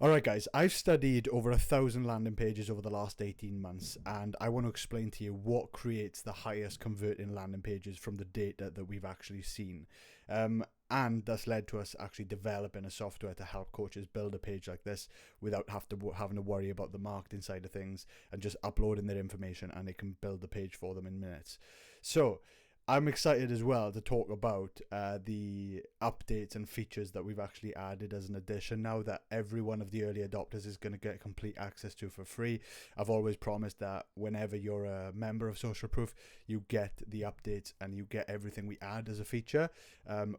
Alright guys, I've studied over 1,000 landing pages over the last 18 months, and I want to explain to you what creates the highest converting landing pages from the data that we've actually seen. And that's led to us actually developing a software to help coaches build a page like this without having to worry about the marketing side of things, and just uploading their information and it can build the page for them in minutes. So I'm excited as well to talk about the updates and features that we've actually added as an addition now that every one of the early adopters is going to get complete access to for free. I've always promised that whenever you're a member of Social Proof, you get the updates and you get everything we add as a feature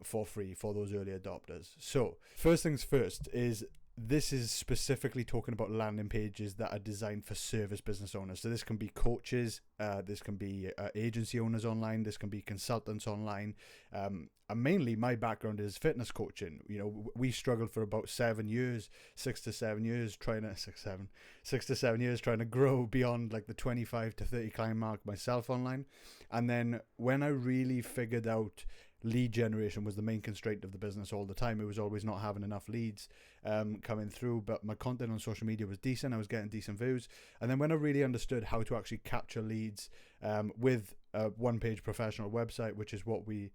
for free for those early adopters. So first things first is this is specifically talking about landing pages that are designed for service business owners. So this can be coaches, this can be agency owners online, this can be consultants online. And mainly my background is fitness coaching. You know, we struggled for about 7 years, 6 to 7 years trying to grow beyond like the 25 to 30 client mark myself online. And then when I really figured out lead generation was the main constraint of the business all the time, it was always not having enough leads coming through, but my content on social media was decent, I was getting decent views. And then when I really understood how to actually capture leads with a one-page professional website, which is what we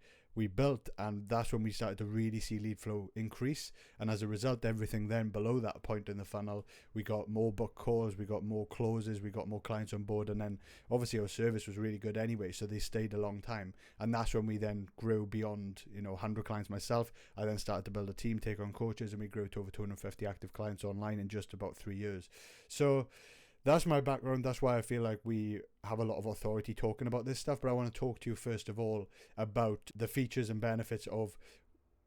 built, and that's when we started to really see lead flow increase. And as a result, everything then below that point in the funnel, we got more book calls, we got more closes, we got more clients on board, and then obviously our service was really good anyway, so they stayed a long time. And that's when we then grew beyond 100 clients myself. I then started to build a team, take on coaches, and we grew to over 250 active clients online in just about 3 years. So that's my background. That's why I feel like we have a lot of authority talking about this stuff. But I want to talk to you first of all about the features and benefits of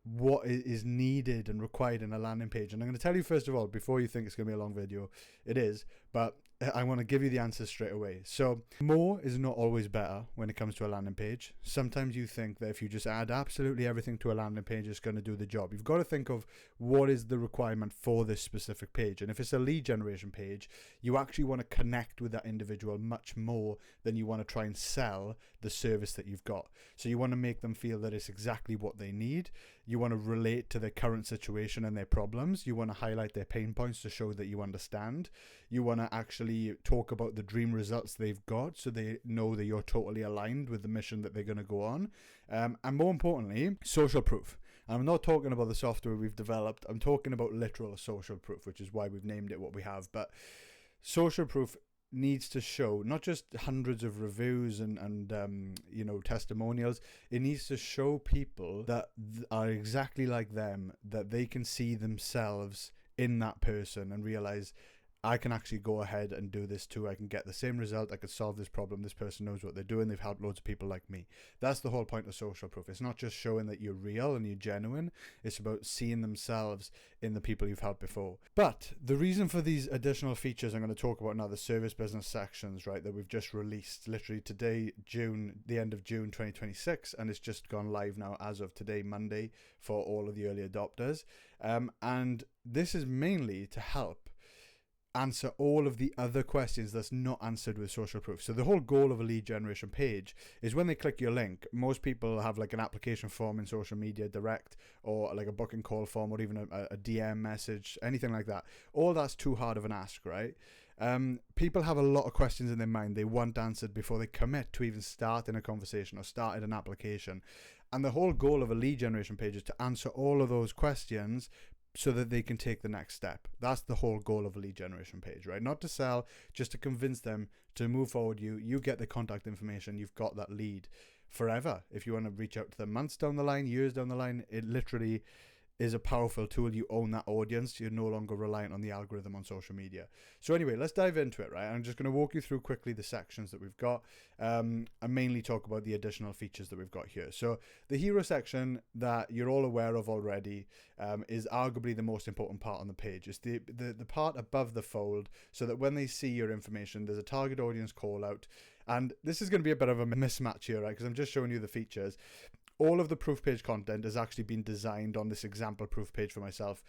what is needed and required in a landing page. And I'm going to tell you first of all, before you think it's going to be a long video, it is, but I want to give you the answers straight away. So more is not always better when it comes to a landing page. Sometimes you think that if you just add absolutely everything to a landing page, it's going to do the job. You've got to think of what is the requirement for this specific page. And if it's a lead generation page, you actually want to connect with that individual much more than you want to try and sell the service that you've got. So you want to make them feel that it's exactly what they need. You want to relate to their current situation and their problems. You want to highlight their pain points to show that you understand. You want to actually talk about the dream results they've got so they know that you're totally aligned with the mission that they're going to go on. And more importantly, social proof. I'm not talking about the software we've developed. I'm talking about literal social proof, which is why we've named it what we have. But social proof needs to show not just hundreds of reviews and testimonials. It needs to show people that are exactly like them, that they can see themselves in that person and realize, I can actually go ahead and do this too. I can get the same result. I could solve this problem. This person knows what they're doing. They've helped loads of people like me. That's the whole point of social proof. It's not just showing that you're real and you're genuine. It's about seeing themselves in the people you've helped before. But the reason for these additional features I'm going to talk about now, the service business sections, right, that we've just released literally today, the end of June 2026, and it's just gone live now as of today, Monday, for all of the early adopters. And this is mainly to help answer all of the other questions that's not answered with social proof. So the whole goal of a lead generation page is when they click your link, most people have like an application form in social media direct, or like a booking call form, or even a DM message, anything like that. All that's too hard of an ask, right? People have a lot of questions in their mind they want answered before they commit to even starting a conversation or starting an application. And the whole goal of a lead generation page is to answer all of those questions so that they can take the next step. That's the whole goal of a lead generation page, right? Not to sell, just to convince them to move forward. You get the contact information, you've got that lead forever. If you want to reach out to them months down the line, years down the line, it literally is a powerful tool. You own that audience. You're no longer reliant on the algorithm on social media. So anyway, let's dive into it, right? I'm just going to walk you through quickly the sections that we've got, and mainly talk about the additional features that we've got here. So the hero section that you're all aware of already is arguably the most important part on the page. It's the part above the fold, so that when they see your information, there's a target audience call out. And this is going to be a bit of a mismatch here, right? Because I'm just showing you the features. All of the proof page content has actually been designed on this example proof page for myself,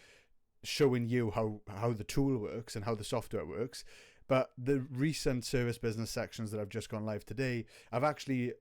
showing you how the tool works and how the software works. But the recent service business sections that I've just gone live today, I've actually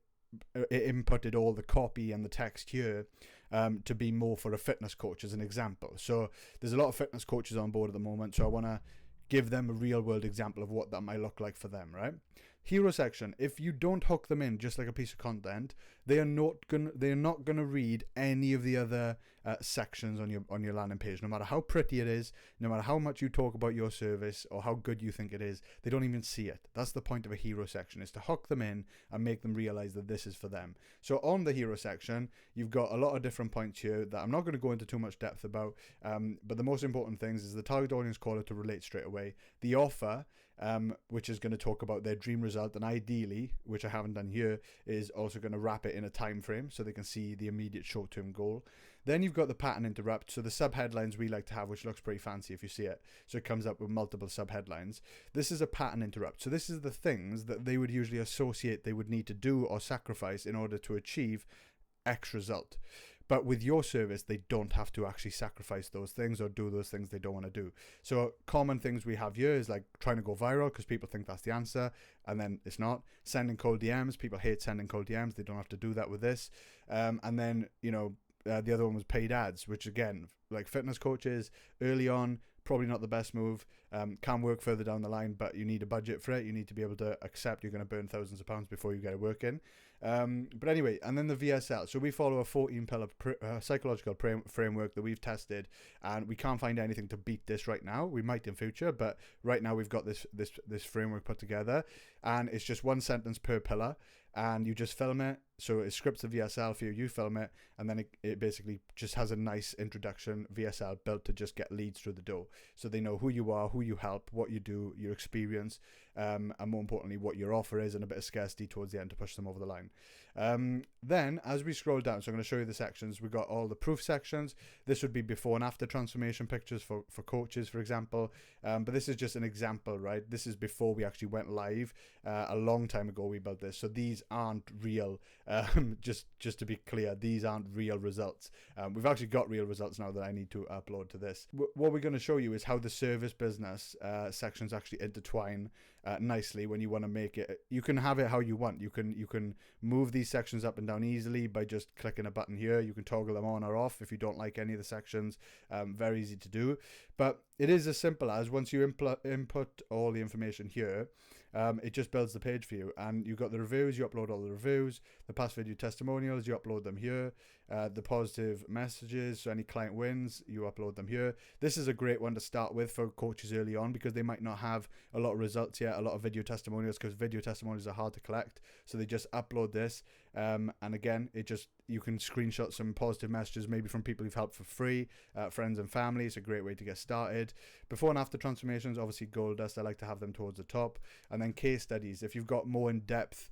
inputted all the copy and the text here to be more for a fitness coach, as an example. So there's a lot of fitness coaches on board at the moment, so I want to give them a real world example of what that might look like for them, right? Hero section. If you don't hook them in just like a piece of content, they are not gonna read any of the other sections on your landing page. No matter how pretty it is, no matter how much you talk about your service or how good you think it is, they don't even see it. That's the point of a hero section, is to hook them in and make them realize that this is for them. So on the hero section, you've got a lot of different points here that I'm not going to go into too much depth about, but the most important things is the target audience caller to relate straight away, the offer, which is going to talk about their dream result, and ideally, which I haven't done here, is also going to wrap it in a time frame so they can see the immediate short-term goal. Then you've got the pattern interrupt, so the sub-headlines we like to have, which looks pretty fancy if you see it. So it comes up with multiple sub-headlines. This is a pattern interrupt. So this is the things that they would usually associate they would need to do or sacrifice in order to achieve X result. But with your service, they don't have to actually sacrifice those things or do those things they don't want to do. So common things we have here is like trying to go viral because people think that's the answer, and then it's not. Sending cold DMs. People hate sending cold DMs. They don't have to do that with this. And then, the other one was paid ads, which again, like fitness coaches, early on, probably not the best move. Can work further down the line, but you need a budget for it. You need to be able to accept you're going to burn thousands of pounds before you get it working. But anyway, and then the VSL. So we follow a 14-pillar psychological framework that we've tested, and we can't find anything to beat this right now. We might in future, but right now we've got this framework put together, and it's just one sentence per pillar, and you just film it. So it scripts the VSL for you, you film it, and then it basically just has a nice introduction VSL built to just get leads through the door. So they know who you are, who you help, what you do, your experience, and more importantly, what your offer is, and a bit of scarcity towards the end to push them over the line. Then, as we scroll down, so I'm going to show you the sections. We've got all the proof sections. This would be before and after transformation pictures for coaches, for example. But this is just an example, right? This is before we actually went live. A long time ago we built this. So these aren't real. Just to be clear, these aren't real results. We've actually got real results now that I need to upload to this. What we're going to show you is how the service business sections actually intertwine nicely when you want to make it. You can have it how you want. You can move these sections up and down easily by just clicking a button here. You can toggle them on or off if you don't like any of the sections. Very easy to do. But it is as simple as once you input all the information here, it just builds the page for you. And you've got the reviews, you upload all the reviews, the past video testimonials, you upload them here, the positive messages, so any client wins, you upload them here. This is a great one to start with for coaches early on because they might not have a lot of results yet, a lot of video testimonials, because video testimonials are hard to collect. So they just upload this. And again, you can screenshot some positive messages, maybe from people you've helped for free, friends and family. It's a great way to get started. Before and after transformations, obviously gold dust, I like to have them towards the top. And then case studies. If you've got more in-depth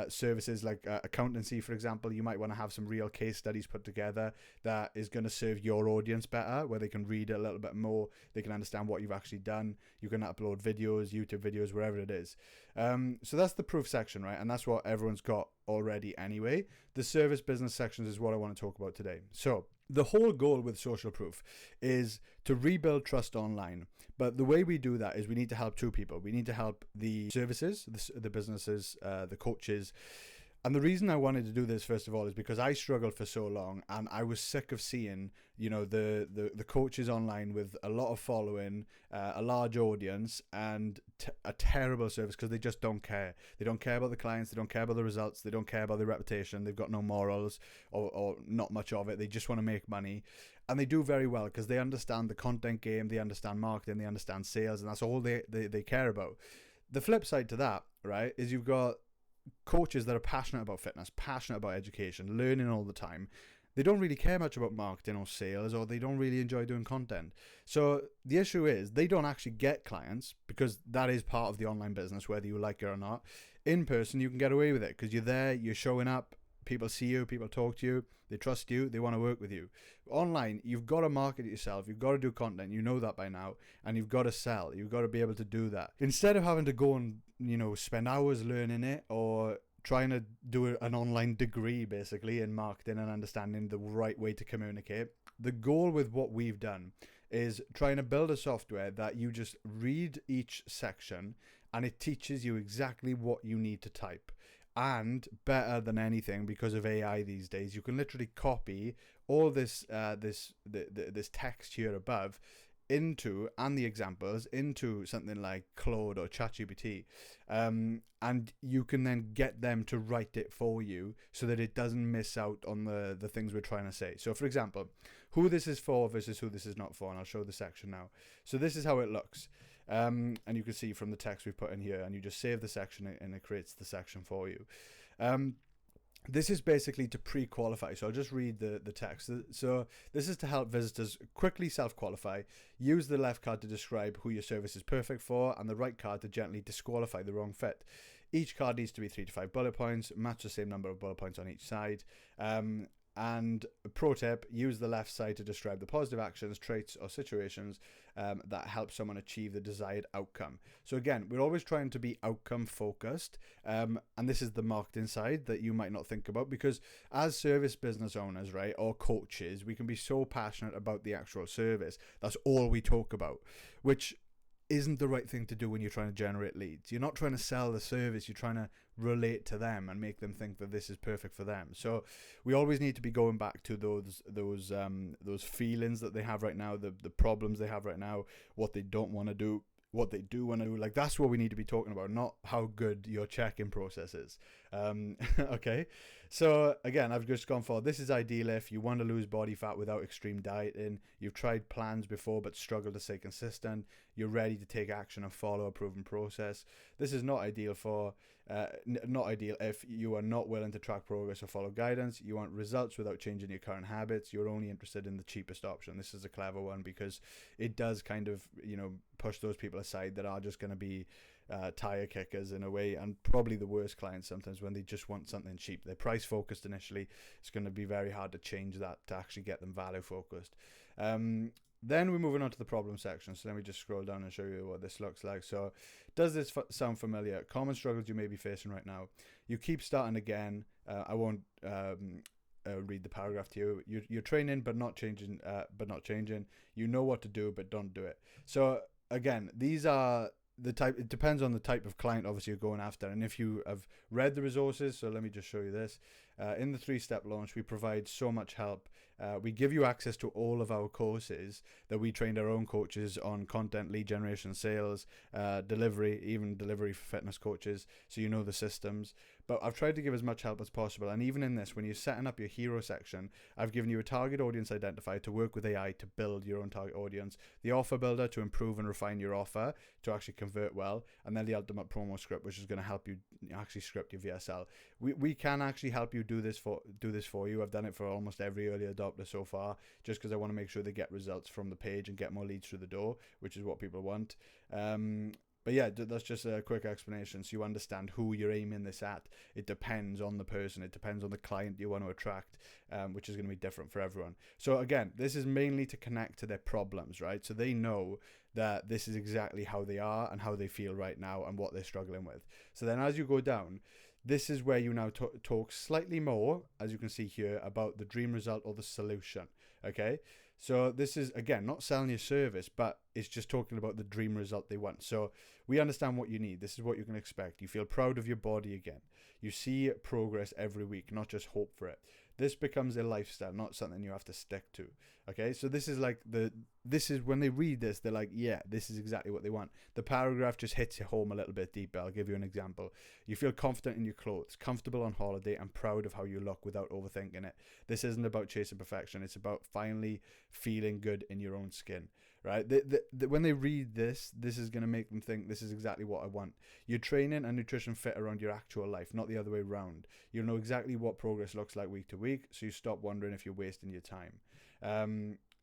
services like accountancy, for example, you might want to have some real case studies put together that is going to serve your audience better, where they can read a little bit more, they can understand what you've actually done. You can upload videos, YouTube videos, wherever it is. So that's the proof section, right? And that's what everyone's got already anyway. The service business sections is what I want to talk about today. So the whole goal with social proof is to rebuild trust online. But the way we do that is we need to help two people. We need to help the services, the businesses, the coaches. And the reason I wanted to do this, first of all, is because I struggled for so long and I was sick of seeing, the coaches online with a lot of following, a large audience, and a terrible service because they just don't care. They don't care about the clients. They don't care about the results. They don't care about their reputation. They've got no morals or not much of it. They just want to make money. And they do very well because they understand the content game. They understand marketing. They understand sales. And that's all they care about. The flip side to that, right, is you've got coaches that are passionate about fitness, passionate about education, learning all the time. They don't really care much about marketing or sales, or they don't really enjoy doing content. So the issue is they don't actually get clients, because that is part of the online business, whether you like it or not. In person, you can get away with it because you're there, you're showing up, people see you, people talk to you, they trust you, they want to work with you. Online, you've got to market it yourself, you've got to do content, you know that by now, and you've got to sell, you've got to be able to do that. Instead of having to go and, spend hours learning it or trying to do an online degree basically in marketing and understanding the right way to communicate, the goal with what we've done is trying to build a software that you just read each section and it teaches you exactly what you need to type. And better than anything, because of AI these days, you can literally copy all this this text here above into, and the examples into something like Claude or ChatGPT, and you can then get them to write it for you so that it doesn't miss out on the things we're trying to say. So for example, who this is for versus who this is not for, and I'll show the section now. So this is how it looks, and you can see from the text we've put in here, and you just save the section and it creates the section for you. This is basically to pre-qualify. So I'll just read the text. So this is to help visitors quickly self-qualify. Use the left card to describe who your service is perfect for, and the right card to gently disqualify the wrong fit. Each card needs to be 3 to 5 bullet points, match the same number of bullet points on each side. And pro tip, use the left side to describe the positive actions, traits, or situations that help someone achieve the desired outcome. So again, we're always trying to be outcome focused. And this is the marketing side that you might not think about, because as service business owners, right, or coaches, we can be so passionate about the actual service. That's all we talk about, which isn't the right thing to do when you're trying to generate leads. You're not trying to sell the service, you're trying to relate to them and make them think that this is perfect for them. So we always need to be going back to those feelings that they have right now, the problems they have right now, what they don't want to do, what they do want to do. Like, that's what we need to be talking about, not how good your check-in process is. Okay, so again, I've just gone for, this is ideal if you want to lose body fat without extreme dieting, you've tried plans before but struggle to stay consistent, you're ready to take action and follow a proven process. This is not ideal for not ideal if you are not willing to track progress or follow guidance, you want results without changing your current habits, you're only interested in the cheapest option. This is a clever one because it does kind of, push those people aside that are just going to be tire kickers in a way, and probably the worst clients sometimes when they just want something cheap. They're price focused initially. It's going to be very hard to change that to actually get them value focused. Then we're moving on to the problem section. So let me just scroll down and show you what this looks like. So does this sound familiar? Common struggles you may be facing right now. You keep starting again. I won't read the paragraph to you. You're training but not changing. You know what to do but don't do it. So again, these are the type. It depends on the type of client obviously you're going after, and if you have read the resources. So let me just show you this. In the 3-step launch, we provide so much help. We give you access to all of our courses that we trained our own coaches on: content, lead generation, sales, delivery, even delivery for fitness coaches, so you know the systems. But I've tried to give as much help as possible, and even in this, when you're setting up your hero section, I've given you a target audience identifier to work with AI to build your own target audience, the offer builder to improve and refine your offer to actually convert well, and then the ultimate promo script, which is going to help you actually script your VSL. We can actually help you do this for you. I've done it for almost every early adopter so far, just because I want to make sure they get results from the page and get more leads through the door, which is what people want. But yeah, that's just a quick explanation so you understand who you're aiming this at. It depends on the person. It depends on the client you want to attract, which is going to be different for everyone. So again, this is mainly to connect to their problems, right? So they know that this is exactly how they are and how they feel right now and what they're struggling with. So then as you go down, this is where you now talk slightly more, as you can see here, about the dream result or the solution, okay? So this is, again, not selling your service, but it's just talking about the dream result they want. So we understand what you need. This is what you can expect. You feel proud of your body again. You see progress every week, not just hope for it. This becomes a lifestyle, not something you have to stick to. Okay, so this is like this is when they read this, they're like, yeah, this is exactly what they want. The paragraph just hits you home a little bit deeper. I'll give you an example. You feel confident in your clothes, comfortable on holiday, and proud of how you look without overthinking it. This isn't about chasing perfection. It's about finally feeling good in your own skin, right? When they read this is going to make them think this is exactly what I want. Your training and nutrition fit around your actual life, not the other way around. You'll know exactly what progress looks like week to week, so you stop wondering if you're wasting your time.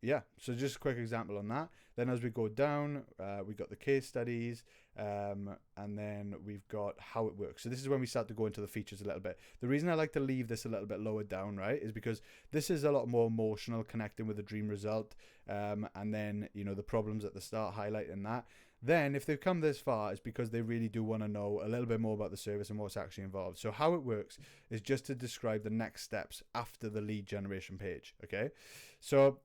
Yeah, so just a quick example on that. Then as we go down, we got the case studies, and then we've got how it works. So this is when we start to go into the features a little bit. The reason I like to leave this a little bit lower down, right, is because this is a lot more emotional, connecting with the dream result, and then, the problems at the start, highlighting that. Then if they've come this far, it's because they really do want to know a little bit more about the service and what's actually involved. So how it works is just to describe the next steps after the lead generation page, okay? So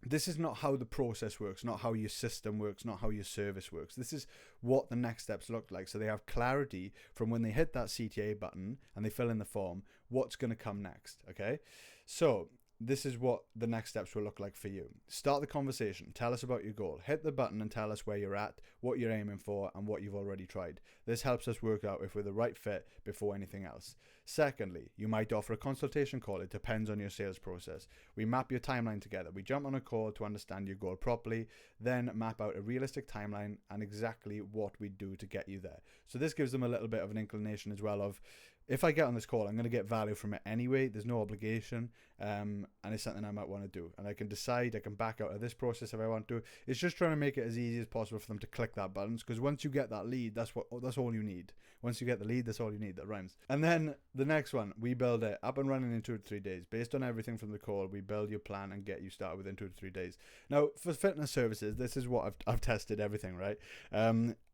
this is not how the process works, not how your system works, not how your service works. This is what the next steps look like. So they have clarity from when they hit that CTA button and they fill in the form, what's going to come next, okay? So this is what the next steps will look like for you. Start the conversation. Tell us about your goal. Hit the button and tell us where you're at, what you're aiming for, and what you've already tried. This helps us work out if we're the right fit before anything else. Secondly, you might offer a consultation call. It depends on your sales process. We map your timeline together. We jump on a call to understand your goal properly, then map out a realistic timeline and exactly what we do to get you there. So this gives them a little bit of an inclination as well of, if I get on this call, I'm going to get value from it anyway. There's no obligation, and it's something I might want to do. And I can decide, I can back out of this process if I want to. It's just trying to make it as easy as possible for them to click that button, because once you get that lead, that's all you need. Once you get the lead, that's all you need. That rhymes. And then the next one, we build it up and running in 2 to 3 days. Based on everything from the call, we build your plan and get you started within 2 to 3 days. Now, for fitness services, this is what I've tested everything, right?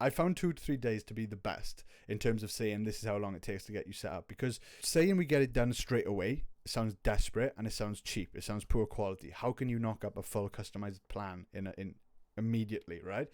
I found 2 to 3 days to be the best in terms of saying this is how long it takes to get you set up, because saying we get it done straight away sounds desperate and it sounds cheap. It sounds poor quality. How can you knock up a full customized plan in immediately, right?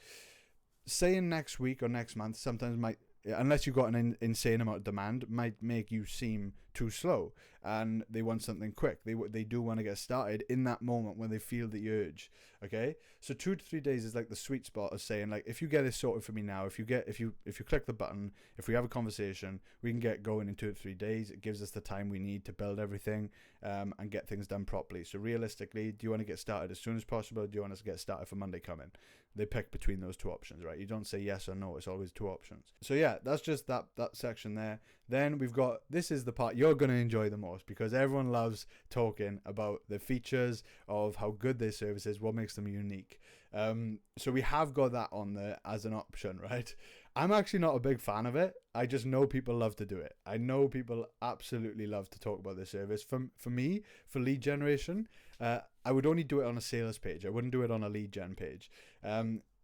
Saying next week or next month sometimes might, unless you've got an insane amount of demand, might make you seem too slow, and they want something quick. They do want to get started in that moment when they feel the urge. Okay, so 2 to 3 days is like the sweet spot of saying, like, if you get this sorted for me now, if you click the button, if we have a conversation, we can get going in 2 to 3 days. It gives us the time we need to build everything and get things done properly. So realistically, do you want to get started as soon as possible, or do you want us to get started for Monday coming? They pick between those two options, right? You don't say yes or no. It's always two options. So yeah, that's just that section there. Then we've got, this is the part you're going to enjoy the most, because everyone loves talking about the features of how good their service is, what makes them unique. So we have got that on there as an option, right? I'm actually not a big fan of it. I just know people love to do it. I know people absolutely love to talk about their service. For me, for lead generation, I would only do it on a sales page. I wouldn't do it on a lead gen page.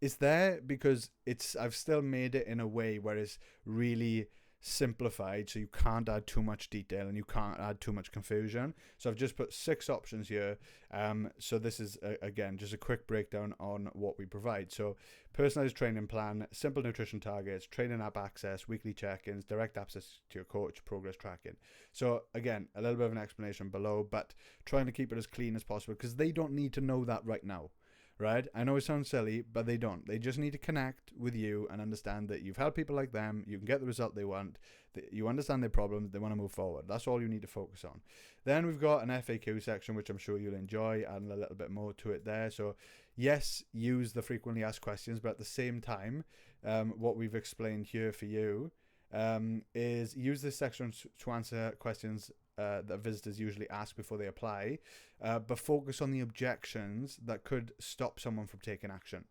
It's there because I've still made it in a way where it's really simplified, so you can't add too much detail and you can't add too much confusion. So I've just put 6 options here. So this is again just a quick breakdown on what we provide. So personalized training plan, simple nutrition targets, training app access, weekly check-ins, direct access to your coach, progress tracking. So again, a little bit of an explanation below, but trying to keep it as clean as possible, because they don't need to know that right now. Right? I know it sounds silly, but they don't. They just need to connect with you and understand that you've helped people like them. You can get the result they want. You understand their problems. They want to move forward. That's all you need to focus on. Then we've got an FAQ section, which I'm sure you'll enjoy, and a little bit more to it there. So yes, use the frequently asked questions, but at the same time, what we've explained here for you is use this section to answer questions that visitors usually ask before they apply, but focus on the objections that could stop someone from taking action,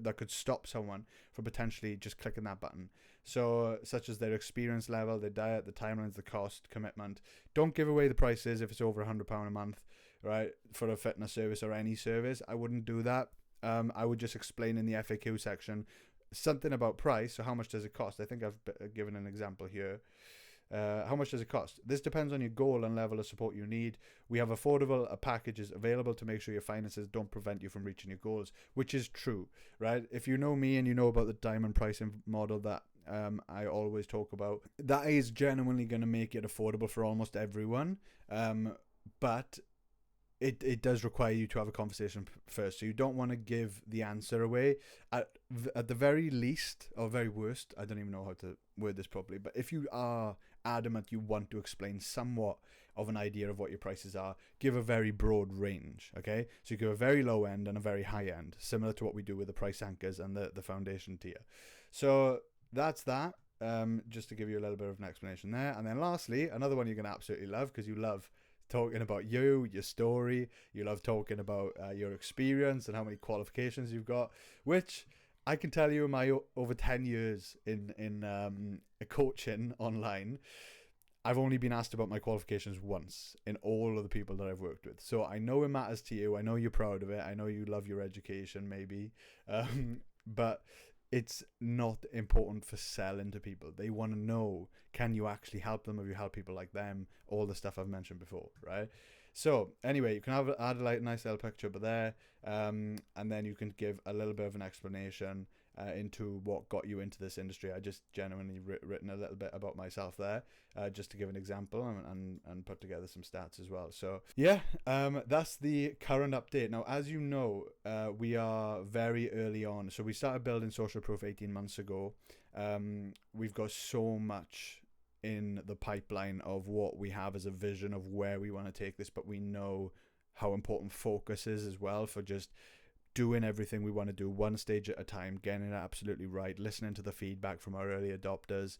that could stop someone from potentially just clicking that button. So such as their experience level, their diet, the timelines, the cost, commitment. Don't give away the prices if it's over £100 a month, right, for a fitness service or any service. I wouldn't do that. I would just explain in the FAQ section something about price. So how much does it cost? I think I've given an example here. How much does it cost? This depends on your goal and level of support you need. We have affordable packages available to make sure your finances don't prevent you from reaching your goals, which is true, right? If you know me and you know about the diamond pricing model that I always talk about, that is genuinely going to make it affordable for almost everyone. But it does require you to have a conversation first. So you don't want to give the answer away. At the very least, or very worst, I don't even know how to word this properly, but if you are adamant you want to explain somewhat of an idea of what your prices are, give a very broad range, okay? So you give a very low end and a very high end, similar to what we do with the price anchors and the foundation tier. So that's that, just to give you a little bit of an explanation there. And then lastly, another one you're going to absolutely love, because you love talking about your story, you love talking about your experience and how many qualifications you've got, which I can tell you in my over 10 years in coaching online, I've only been asked about my qualifications once in all of the people that I've worked with. So I know it matters to you. I know you're proud of it. I know you love your education maybe, but it's not important for selling to people. They want to know, can you actually help them? Have you helped people like them? All the stuff I've mentioned before, right? So anyway, you can add a nice little picture up there, and then you can give a little bit of an explanation into what got you into this industry. I just genuinely written a little bit about myself there, just to give an example, and put together some stats as well. So yeah, that's the current update. Now, as you know, we are very early on. So we started building Social Proof 18 months ago. We've got so much in the pipeline of what we have as a vision of where we want to take this, but we know how important focus is as well, for just doing everything we want to do one stage at a time, getting it absolutely right, listening to the feedback from our early adopters.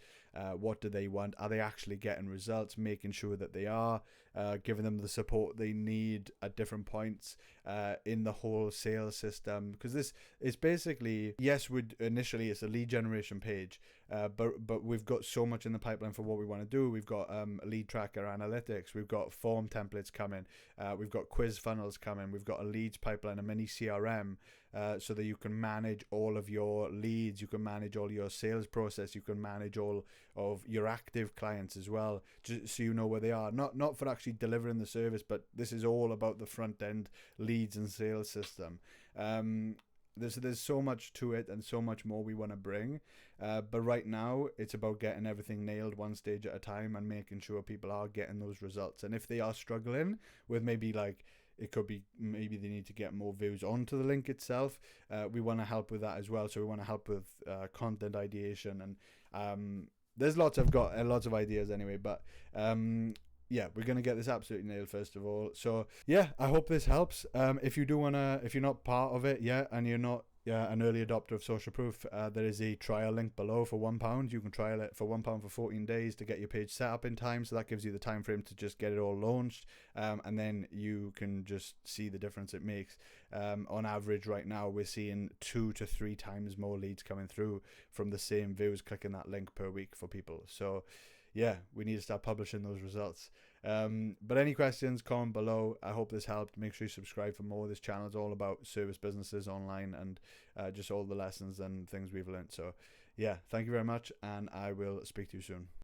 What do they want? Are they actually getting results? Making sure that they are, giving them the support they need at different points in the whole sales system. Because this is basically, yes, initially it's a lead generation page, but we've got so much in the pipeline for what we want to do. We've got lead tracker analytics, we've got form templates coming, we've got quiz funnels coming, we've got a leads pipeline, a mini CRM, so that you can manage all of your leads, you can manage all your sales process, you can manage all of your active clients as well, just so you know where they are. Not for actually delivering the service, but this is all about the front end leads and sales system. There's so much to it and so much more we want to bring, but right now it's about getting everything nailed one stage at a time and making sure people are getting those results. And if they are struggling with maybe like, it could be maybe they need to get more views onto the link itself, we want to help with that as well. So we want to help with content ideation, and there's lots of ideas anyway, but yeah, we're going to get this absolutely nailed first of all. So yeah, I hope this helps. If you're not part of it yet and you're not an early adopter of Social Proof, there is a trial link below for £1. You can trial it for £1 for 14 days to get your page set up in time. So that gives you the time frame to just get it all launched. And then you can just see the difference it makes. On average right now, we're seeing 2 to 3 times more leads coming through from the same views clicking that link per week for people. So yeah, we need to start publishing those results. But any questions, comment below. I hope this helped. Make sure you subscribe for more. This channel is all about service businesses online and just all the lessons and things we've learned. So yeah, thank you very much, and I will speak to you soon.